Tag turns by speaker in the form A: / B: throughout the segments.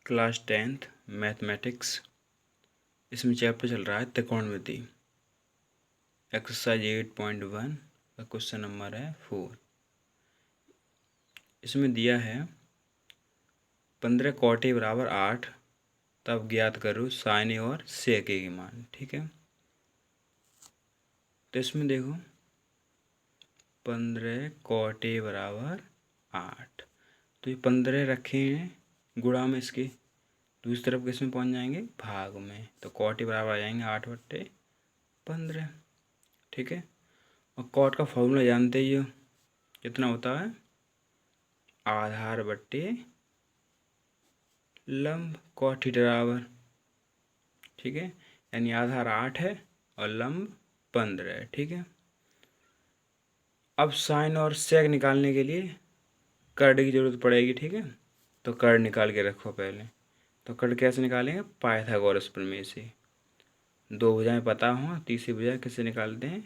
A: Class 10th mathematics. इसमें chapter चल रहा है त्रिकोणमिति। एक्सरसाइज 8.1 का क्वेश्चन नंबर है 4। इसमें दिया है 15 कॉट बराबर 8, तब ज्ञात करो साइन ए और सेक ए के मान। ठीक है, तो इसमें देखो 15 कॉट बराबर 8, तो ये 15 रखे हैं गुणा में, इसके दूसरी तरफ किस में पहुंच जाएंगे, भाग में। तो कॉट बराबर आ जाएंगे 8/15। ठीक है, और कॉट का फॉर्मूला जानते ही हो, कितना होता है, आधार बट्टे लंब, कॉट थीटा बराबर। ठीक है, यानी आधार 8 है और लंब 15 है। ठीक है, अब साइन और सेक निकालने के लिए कर्ड की जरूरत पड़ेगी। ठीक है, तो कर्ड निकाल के रखो पहले। तो कर्ड कैसे निकालेंगे, पाइथागोरस प्रमेय से। दो भुजाएं पता हो, तीसरी भुजा कैसे निकालते हैं,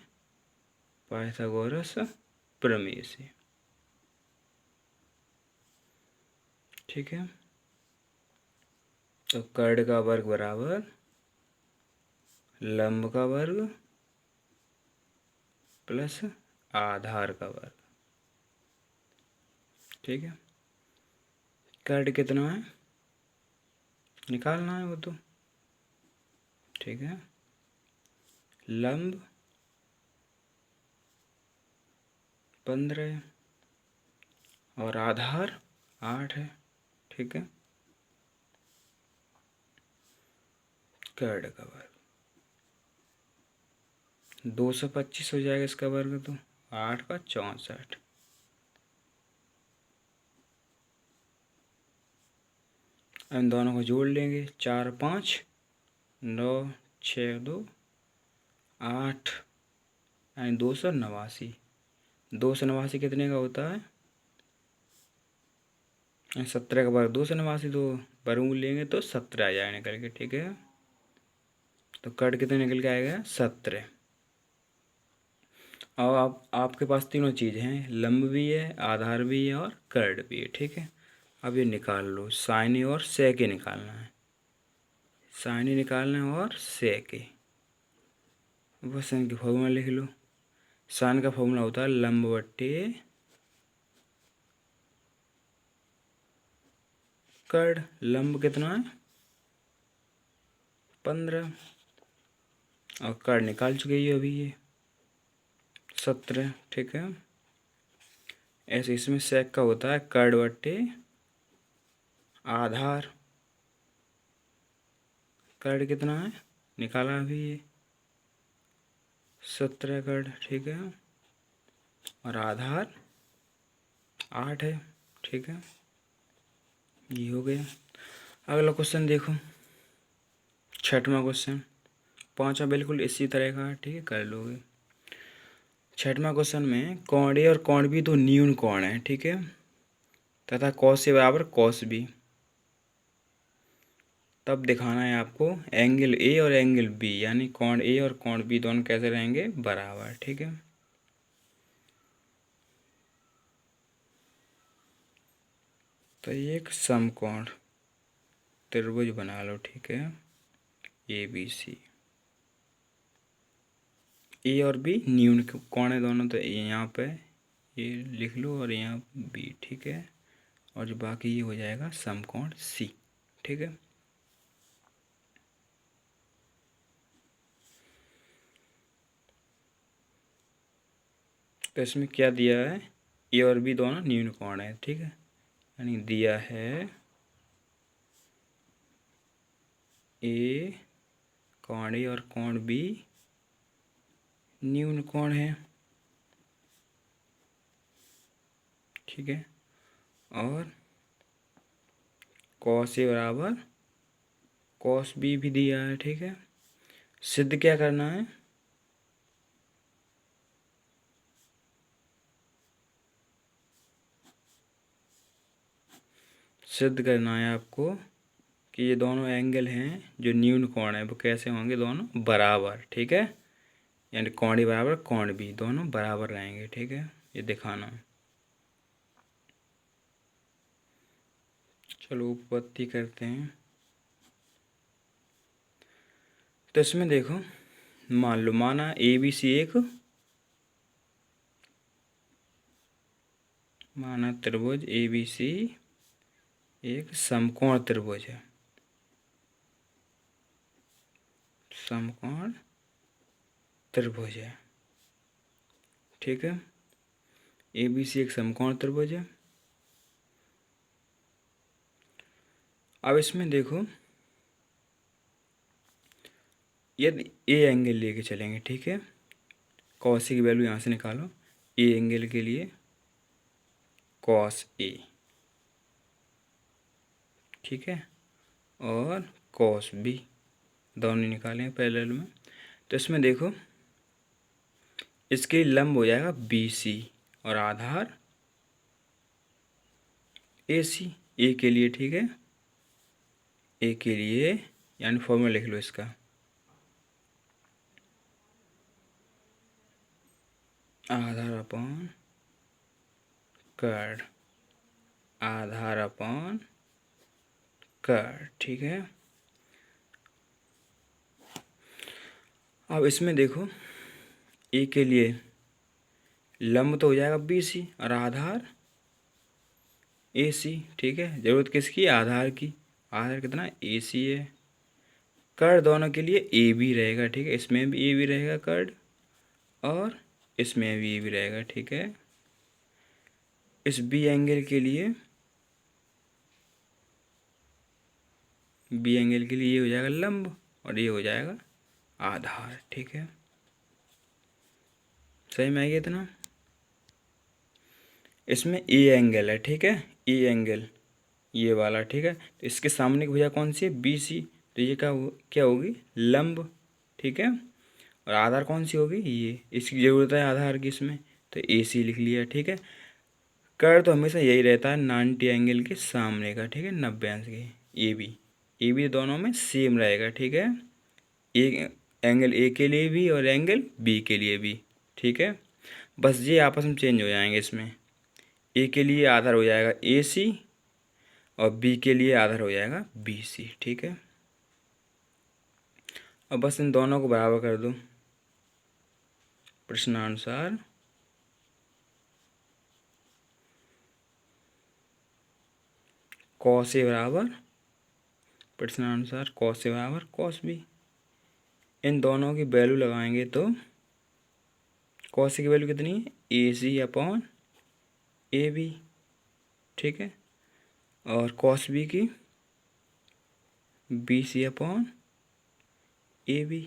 A: पाइथागोरस प्रमेय से। ठीक है, तो कर्ड का वर्ग बराबर लंब का वर्ग प्लस आधार का वर्ग। ठीक है, कर्ड कितना है निकालना है वो तो। ठीक है, लंब 15 और आधार 8 है। ठीक है, कर्ड का वर्ग 225 हो जाएगा इसका वर्ग, तो 8 का 64। इन दोनों को जोड़ लेंगे, 4 5 9 6 2 8, यानी 289। 289 कितने का होता है, 17 का वर्ग 289, तो वर्गमूल लेंगे तो 17 आ जाएगा निकल के। ठीक है, तो कर्ड कितने निकल के आएगा, 17। और आपके पास तीनों चीज़ हैं, लंब भी है, आधार भी है और कर्ड भी है। ठीक है, अब ये निकाल लो, साइन ए और सेक ए निकालना है। साइन ए निकालना है और सेक ए, बस इनकी फॉर्मूला लिख लो। साइन का फॉर्मूला होता है लंब बट्टे कर्ड। लंब कितना है, 15, और कर्ड निकाल चुके हैं अभी ये 17। ठीक है, ऐसे इसमें सेक का होता है कर्ड बट्टे आधार। कर्ड कितना है निकाला अभी ये 17 कर्ड। ठीक है, और आधार 8 है। ठीक है, ये हो गया। अगला क्वेश्चन देखो, छठवां क्वेश्चन। पांचवा बिल्कुल इसी तरह का। ठीक है, कर लोगे। छठवां क्वेश्चन में कोण ए और कोण बी दो न्यून कोण है। ठीक है, तथा कॉस ए बराबर कॉस बी। तब दिखाना है आपको एंगल ए और एंगल बी, यानी कोण ए और कोण बी दोनों कैसे रहेंगे, बराबर। ठीक है, तो ये एक समकोण त्रिभुज बना लो। ठीक है, ए बी सी। ए और बी न्यून कोण है दोनों, तो यहाँ पे ये लिख लो और यहाँ बी। ठीक है, और जो बाकी ये हो जाएगा समकोण सी। ठीक है, तो इसमें क्या दिया है, ए और बी दोनों न्यून कोण है। ठीक है, यानी दिया है ए, कोण ए और कोण बी न्यून कोण है। ठीक है, और कॉस ए बराबर कॉस बी भी दिया है। ठीक है, सिद्ध क्या करना है, सिद्ध करना है आपको कि ये दोनों एंगल हैं जो न्यून कोण है वो कैसे होंगे, दोनों बराबर। ठीक है, यानी कोण ए बराबर कोण बी दोनों बराबर रहेंगे। ठीक है, ये दिखाना। चलो उपपत्ति करते हैं। तो इसमें देखो, मान लो माना ए बी सी एक, माना त्रिभुज ए बी सी एक समकोण त्रिभुज है, समकोण त्रिभुज है, ठीक है। ए बी सी एक समकोण त्रिभुज है। अब इसमें देखो, यदि ए एंगल लेके चलेंगे, ठीक है, कॉस की वैल्यू यहाँ से निकालो, ए एंगल के लिए कॉस ए, ठीक है, और कॉस बी, दोनों निकालें पैरेलल में। तो इसमें देखो, इसके लंब हो जाएगा बी सी और आधार ए सी, ए के लिए, ठीक है, ए के लिए, यानी फॉर्मूला लिख लो इसका, आधार अपॉन कर्ड, आधार अपॉन कर्ड, ठीक है। अब इसमें देखो, ए के लिए लंब तो हो जाएगा बी सी और आधार ए सी, ठीक है। ज़रूरत किसकी? आधार की। आधार कितना? ए सी है। कर्ड दोनों के लिए ए बी रहेगा, ठीक है, इसमें भी ए बी रहेगा कर्ड, और इसमें भी ए बी रहेगा, ठीक है। इस बी एंगल के लिए, बी एंगल के लिए ये हो जाएगा लंब और ये हो जाएगा आधार, ठीक है। सही में आ गया इतना। इसमें ए एंगल है, ठीक है, ए एंगल ये वाला, ठीक है। तो इसके सामने की भुजा कौन सी है? बी सी, तो ये क्या होगी? लंब, ठीक है। और आधार कौन सी होगी? ये, इसकी ज़रूरत है आधार की इसमें, तो ए सी लिख लिया, ठीक है। कर तो हमेशा यही रहता है 90 एंगल के सामने का, ठीक है, 90 अंश के। ए बी दोनों में सेम रहेगा, ठीक है, एक एंगल ए के लिए भी और एंगल बी के लिए भी, ठीक है। बस ये आपस में चेंज हो जाएंगे इसमें, ए के लिए आधार हो जाएगा ए सी और बी के लिए आधार हो जाएगा बी सी, ठीक है। अब बस इन दोनों को बराबर कर दो प्रश्नानुसार। कॉस ए बराबर, प्रश्नानुसार कॉस ए बराबर कॉस बी। इन दोनों की वैल्यू लगाएंगे तो कॉस ए की वैल्यू कितनी है? A C upon A B, ठीक है, और कॉस बी की B C upon A B,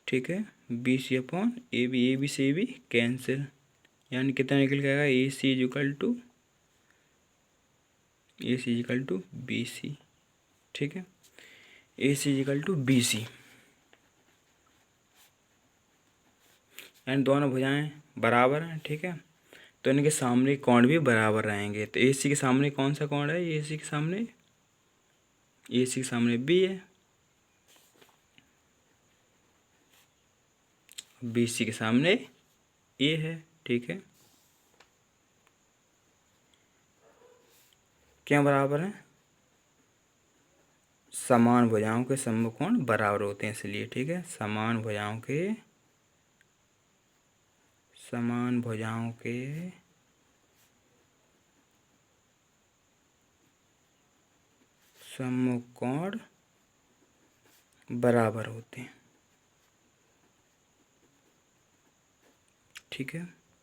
A: ठीक है, B C upon A B से ए बी कैंसिल, यानी कितना निकल के आएगा? A C equal to B C, ठीक है, A C equal to B C, यानी दोनों भुजाएं बराबर हैं, ठीक है। तो इनके सामने कोण भी बराबर रहेंगे। तो ए सी के सामने कौन सा कोण है? ए सी के सामने, ए सी के सामने बी है, बी सी के सामने ए है, ठीक है। क्या बराबर है? समान भुजाओं के समकोण बराबर होते हैं इसलिए, ठीक है। समान भुजाओं के समकोण बराबर होते हैं, ठीक है।